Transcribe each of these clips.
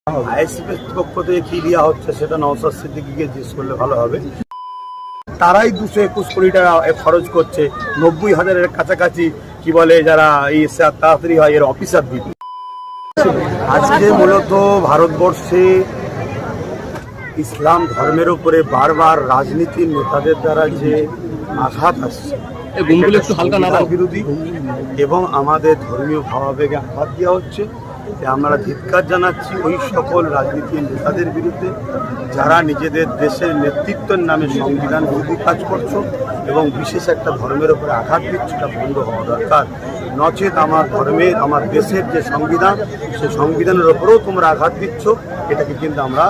আইএসএফের পক্ষ থেকে কি দেওয়া হচ্ছে সেটা নওশাদ সিদ্দিকীকে জিজ্ঞেস করলে ভালো হবে। তারাই 221 কোটি টাকা খরচ করছে, 90,000-এর কাছাকাছি কি বলে যারা এই তাড়াতাড়ি হয় এর অফিসার দিবে। আজকে মূলত ভারতবর্ষে ইসলাম ধর্মের উপরে বারবার রাজনীতির নেতাদের দ্বারা যে আঘাত আসছে বিরোধী এবং আমাদের ধর্মীয় ভাবাবেগে আঘাত দেওয়া হচ্ছে। আমরা ধিক্কার জানাচ্ছি ওই সকল রাজনীতির নেতাদের বিরুদ্ধে যারা নিজেদের দেশের নেতৃত্বের নামে সংবিধান বিরোধী কাজ করছো এবং বিশেষ একটা ধর্মের উপরে আঘাত দিচ্ছে। এটা বন্ধ হওয়া দরকার, নচেত আমার ধর্মের আমার দেশের যে সংবিধান সেই সংবিধানের ওপরেও তোমরা আঘাত দিচ্ছ, এটাকে কিন্তু আমরা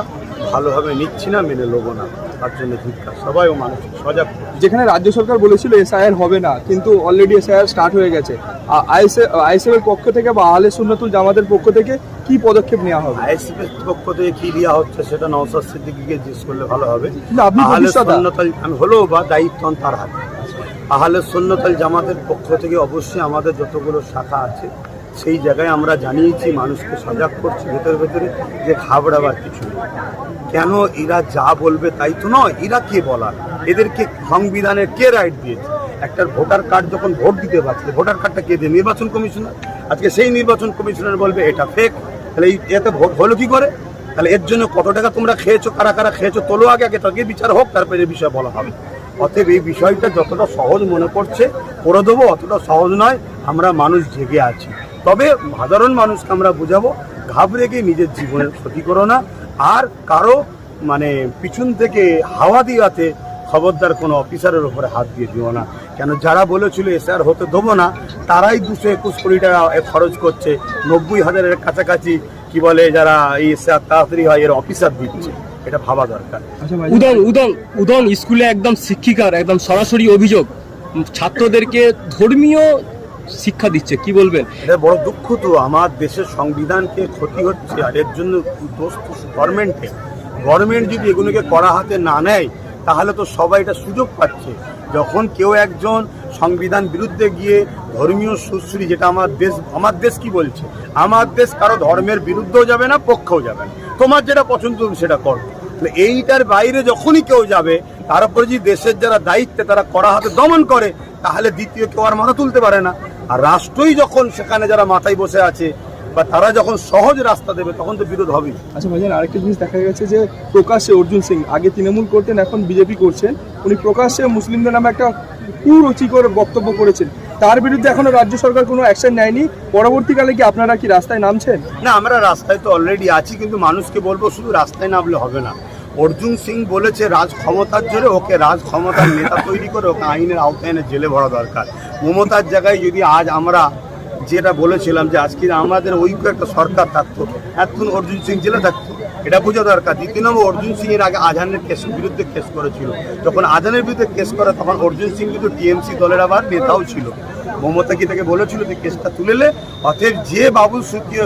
ভালোভাবে নিচ্ছি না, মেনে নেবো না। তার জন্য ধিক্কার, সবাই মানসিক সজাগ। যেখানে রাজ্য সরকার বলেছিল এসআইআর হবে না, কিন্তু অলরেডি এসআইআর স্টার্ট হয়ে গেছে। আইএসএফের পক্ষ থেকে বা আহলে সুন্নাতুল জামাতের পক্ষ থেকে কি পদক্ষেপ নেওয়া হবে? আইএসএফের পক্ষ থেকে কি দেওয়া হচ্ছে সেটা নওশাদ সিদ্দিকীকে জিজ্ঞেস করলে ভালো হবে। আহলে সুন্নাতুল আমি হলেও বা দায়িত্ব তার হাতে। আহলে সুন্নাতুল জামাতের পক্ষ থেকে অবশ্যই আমাদের যতগুলো শাখা আছে সেই জায়গায় আমরা জানিয়েছি, মানুষকে সজাগ করছি ভেতরে ভেতরে যে ঘাবড়াবার কিছু নেই। কেন এরা যা বলবে তাই তো নয়, এরা কে বলার? এদেরকে সংবিধানের কে রাইট দিয়েছে? একটা ভোটার কার্ড যখন ভোট দিতে পারছে, ভোটার কার্ডটা কে দিয়ে? নির্বাচন কমিশনার। আজকে সেই নির্বাচন কমিশনার বলবে এটা ফেক, তাহলে এতে ভোট হলো কি করে? তাহলে এর জন্য কত টাকা তোমরা খেয়েছো, কারা কারা খেয়েছো তোলো আগে, তাকে বিচার হোক, তারপরে এই বিষয়ে বলা হবে। অতএব এই বিষয়টা যতটা সহজ মনে করছে করে দেবো, অতটা সহজ নয়। আমরা মানুষ জেগে আছি, তবে সাধারণ মানুষকে আমরা বুঝাবো ঘাবড়ে গিয়ে নিজের জীবনের ক্ষতি করো না, আর কারো পিছন থেকে হাওয়া দিয়াতে খবরদার কোনো অফিসারের উপরে হাত দিয়ে দিও না। কেন যারা বলেছিল এসআর হতে দেবো না, তারাই 221 কোটি টাকা খরচ করছে, 90,000-এর কাছাকাছি কি বলে যারা এই এসআর তাড়াতাড়ি হয় এর অফিসার দিচ্ছে। এটা ভাবা দরকার। উদন স্কুলে একদম শিক্ষিকার একদম সরাসরি অভিযোগ ছাত্রদেরকে ধর্মীয় শিক্ষা দিচ্ছে, কি বলবেন? এটা বড় দুঃখ তো, আমার দেশের সংবিধানকে ক্ষতি হচ্ছে, আর এর জন্য দোষ গভর্নমেন্টের। গভর্নমেন্ট যদি এগুলোকে কড়া হাতে না নেয় তাহলে তো সবাই এটা সুযোগ পাচ্ছে। যখন কেউ একজন সংবিধান বিরুদ্ধে গিয়ে ধর্মীয় সুশ্রী, যেটা আমার দেশ কি বলছে, আমার দেশ কারো ধর্মের বিরুদ্ধেও যাবে না, পক্ষেও যাবে না, তোমার যেটা পছন্দ সেটা করো। এইটার বাইরে যখনই কেউ যাবে, তার উপরে যদি দেশের যারা দায়িত্বে তারা কড়া হাতে দমন করে, তাহলে দ্বিতীয় কেউ আর মাথা তুলতে পারে না। আর রাষ্ট্রই যখন সেখানে যারা মাথায় বসে আছে বা তারা যখন সহজ রাস্তা দেবে, তখন তো বিরোধ হবেই। আচ্ছা ভাইজান, আরেকটা জিনিস দেখা গেছে যে প্রকাশ্যে অর্জুন সিং আগে তৃণমূল করতেন, এখন বিজেপি করছেন, উনি প্রকাশ্যে মুসলিমদের নামে একটা কুরুচিকর বক্তব্য করেছেন। তার বিরুদ্ধে এখনো রাজ্য সরকার কোনো অ্যাকশন নেয়নি। পরবর্তীকালে কি আপনারা কি রাস্তায় নামছেন? না, আমরা রাস্তায় তো অলরেডি আছি, কিন্তু মানুষকে বলবো শুধু রাস্তায় নামলে হবে না। অর্জুন সিং বলেছে রাজ ক্ষমতার জোরে ওকে রাজ ক্ষমতার নেতা তৈরি করে ওকে আইনের আওতায় এনে জেলে ভরা দরকার। মমতার জায়গায় যদি আজ আমরা যেটা বলেছিলাম যে আজকে আমাদের ঐক্য একটা সরকার থাকতো, এখন অর্জুন সিং জেলে থাকতো, এটা বোঝা দরকার। দ্বিতীয় নম্বর, অর্জুন সিং এর আগে আজানের বিরুদ্ধে কেস করেছিল। যখন আজানের বিরুদ্ধে কেস করে তখন অর্জুন সিং কিন্তু টিএমসি দলের আবার নেতাও ছিল। মমতা কি তাকে বলেছিল যে কেসটা তুলেলে? অতএব যে বাবুল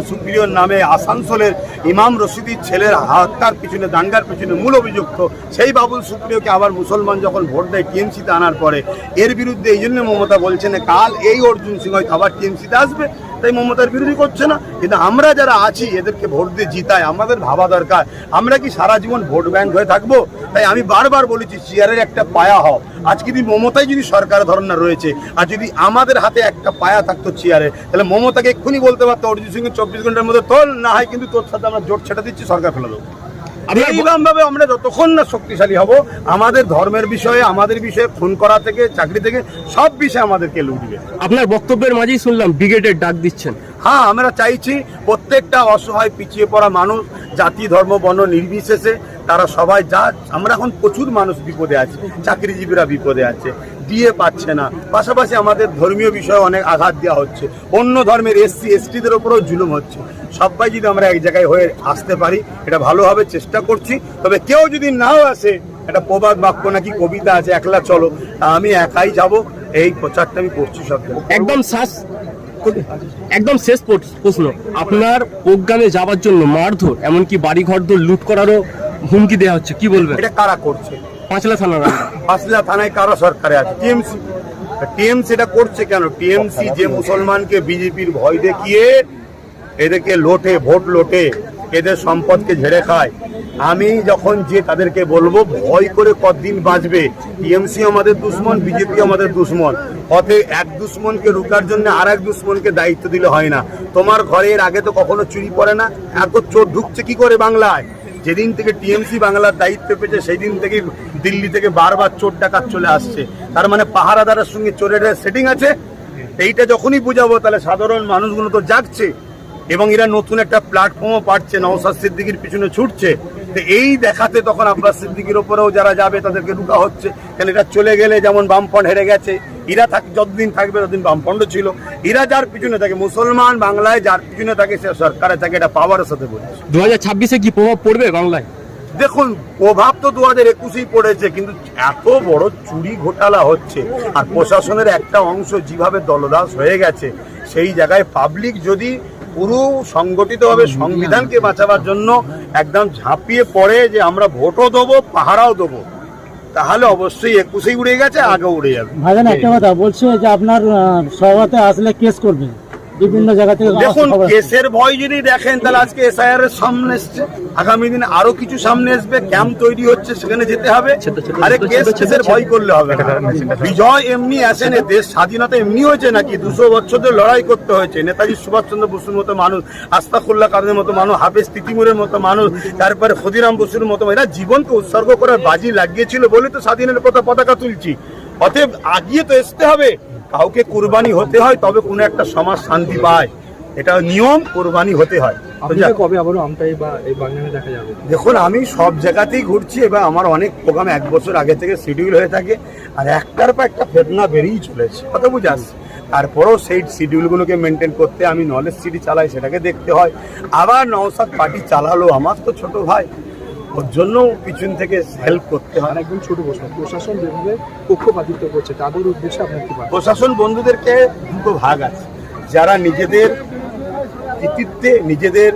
সুপ্রিয়র নামে আসানসোলের ইমাম রশিদির ছেলের হত্যার পিছনে, দাঙ্গার পিছনে মূল অভিযুক্ত, সেই বাবুল সুপ্রিয়কে আবার মুসলমান যখন ভোট দেয় টিএমসিতে আনার পরে, এর বিরুদ্ধে এই জন্য মমতা বলছেন কাল এই অর্জুন সিং হয়তো আবার টিএমসিতে আসবে, তাই মমতার বিরোধী করছে না। কিন্তু আমরা যারা আছি এদেরকে ভোট দিয়ে জিতায়, আমাদের ভাবা দরকার আমরা কি সারা জীবন ভোট ব্যাংক হয়ে থাকবো? তাই আমি বারবার বলেছি চেয়ারের একটা পায়া হও। আজকে যদি মমতাই যদি সরকার ধরনা রয়েছে, আর যদি আমাদের হাতে একটা পায়া থাকতো চেয়ারে, তাহলে মমতাকে এক্ষুনি বলতে পারতো অর্জুন সিং 24 ঘন্টার মধ্যে তোল, না হয় কিন্তু তোর সাথে আমরা জোট ছেটা দিচ্ছি, সরকার ফেলে দেবো। এইরকমভাবে আমরা যতক্ষণ না শক্তিশালী হব, আমাদের ধর্মের বিষয়ে, আমাদের বিষয়ে, খুন করা থেকে, চাকরি থেকে, সব বিষয়ে আমাদেরকে লুটবে। আপনার বক্তব্যের মাঝেই শুনলাম ব্রিগেডের ডাক দিচ্ছেন। হ্যাঁ, আমরা চাইছি প্রত্যেকটা অসহায় পিছিয়ে পড়া মানুষ, জাতি ধর্ম বর্ণ নির্বিশেষে তারা সবাই আমরা এখন প্রচুর মানুষ বিপদে আছে, চাকরিজীবীরা বিপদে আছে, দিয়ে পাচ্ছে না। পাশাপাশি আমাদের ধর্মীয় বিষয়ে অনেক আঘাত দেওয়া হচ্ছে, অন্য ধর্মের এসসি এসটিদের ওপরেও জুলুম হচ্ছে। সবাই যদি আমরা এক জায়গায় হয়ে আসতে পারি, এটা ভালোভাবে চেষ্টা করছি। তবে কেউ যদি নাও আসে, একটা প্রবাদ বাক্য নাকি কবিতা আছে, একলা চলো, আমি একাই যাব, এই প্রচারটা আমি করছি সব। একদম শেষ প্রশ্ন, আপনার প্রোগ্রামে যাওয়ার জন্য মারধর, এমনকি বাড়িঘর লুট করারও হুমকি দেওয়া হচ্ছে, কি বলবেন? এটা কারা করছে? পাঁচলা থানায় কারা সরকারে আছে? টিএমসি এটা করছে কেন? টিএমসি যে মুসলমানকে বিজেপির ভয় দেখিয়ে এদেরকে ভোট লোটে, এদের সম্পদকে ঝেড়ে খায়। আমি যখন যে তাদেরকে বলবো ভয় করে কতদিন বাঁচবে, টিএমসি আমাদের দুশ্মন, বিজেপি আমাদের দুশ্মন, অতএব এক দুশ্মনকে রুকার জন্য আর এক দুশ্মনকে দায়িত্ব দিলে হয় না। তোমার ঘরের আগে তো কখনো চুরি পড়ে না, এত চোর ঢুকছে কি করে বাংলায়? যেদিন থেকে টিএমসি বাংলার দায়িত্ব পেয়েছে সেই দিন থেকে দিল্লি থেকে বারবার চোর ডাকাত চলে আসছে। তার মানে পাহারাদারের সঙ্গে চোরের সেটিং আছে। এইটা যখনই বুঝাবো তাহলে সাধারণ মানুষগুলো তো জাগছে এবং এরা নতুন একটা প্ল্যাটফর্মও পাচ্ছে, নওশাদ সিদ্দিকীর পিছনে ছুটছে। তো এই দেখাতে তখন আব্বাস সিদ্দিকীর ওপরেও যারা যাবে তাদেরকে রুকা হচ্ছে। কেন এটা চলে গেলে যেমন বামফ্রন্ট হেরে গেছে, এরা যতদিন থাকবে ততদিন বামফ্রন্ট ছিল। এরা যার পিছনে থাকে, মুসলমান বাংলায় যার পিছনে থাকে সে সরকারে থাকে, এটা পাওয়ারের সাথে বলছে। 2026-এ কি প্রভাব পড়বে বাংলায়? দেখুন, প্রভাব তো 2021-এই পড়েছে, কিন্তু এত বড় চুরি ঘোটালা হচ্ছে আর প্রশাসনের একটা অংশ যেভাবে দলদাস হয়ে গেছে, সেই জায়গায় পাবলিক যদি পুরো সংগঠিতভাবে সংবিধানকে বাঁচাবার জন্য একদম ঝাঁপিয়ে পড়ে যে আমরা ভোটও দেবো পাহারাও দেবো, তাহলে অবশ্যই 21-এই উড়ে গেছে, আগেও উড়ে যাবে। ভাইজান একটা কথা বলছে যে আপনার সভাতে আসলে কেস করবে বিভিন্ন জায়গা থেকে। দেখুন, কেসের ভয় যদি দেখেন তাহলে আজকে এসআইআর এর সামনে এসছে, আগামী দিনে আরো কিছু সামনে আসবে, ক্যাম্প তৈরি হচ্ছে, সেখানে যেতে হবে। আরে কেসের ভয় করলে হবে না। বিজয় এমনি আসেন, দেশ স্বাধীনতা এমনি হয়েছে নাকি? 200 বছর ধরে লড়াই করতে হয়েছে। নেতাজি সুভাষচন্দ্র বসুর মতো মানুষ, আস্তাকুল্লাহ কাদের মতো মানুষ, হাফেজ তিতিমুরের মতো মানুষ, তারপরে ক্ষুদিরাম বসুর মতো, এরা জীবনকে উৎসর্গ করার বাজি লাগিয়েছিল বলে তো স্বাধীনের পতাকা তুলছি। অতএব আগিয়ে তো আসতে হবে, কাউকে কুরবানি হতে হয়, তবে কোনো একটা সমাজ শান্তি পায়। এটা নিয়ম, কুরবানি হতে হয়। কবে আবারও আমটাই বা এই বাংলায় দেখা যাবে? দেখুন, আমি সব জায়গাতেই ঘুরছি এবং আমার অনেক প্রোগ্রাম 1 বছর আগে থেকে শিডিউল হয়ে থাকে, আর একটার পর একটা ফেতনা বেরিয়েই চলেছে, কথা বুঝে আসছে। তারপরেও সেই শিডিউলগুলোকে মেনটেন করতে আমি নলেজ সিটি চালাই, সেটাকে দেখতে হয়। আবার নওশাদ পার্টি চালালো, আমার তো ছোট ভাই, ওর জন্য পিছন থেকে হেল্প করতে হয়। আর একদম ছোট প্রশ্ন, প্রশাসন যেভাবে পক্ষপাতিত্ব করছে তাদের উদ্দেশ্যে আপনার কি বক্তব্য? প্রশাসন বন্ধুদেরকে দুটো ভাগ আছে, যারা নিজেদের কৃতিত্বে, নিজেদের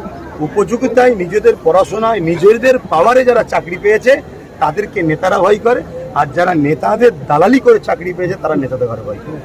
উপযোগিতায়, নিজেদের পড়াশোনায়, নিজেদের পাওয়ারে যারা চাকরি পেয়েছে তাদেরকে নেতারা ভয় করে, আর যারা নেতাদের দালালি করে চাকরি পেয়েছে তারা নেতাদের ঘরে ভয় করে।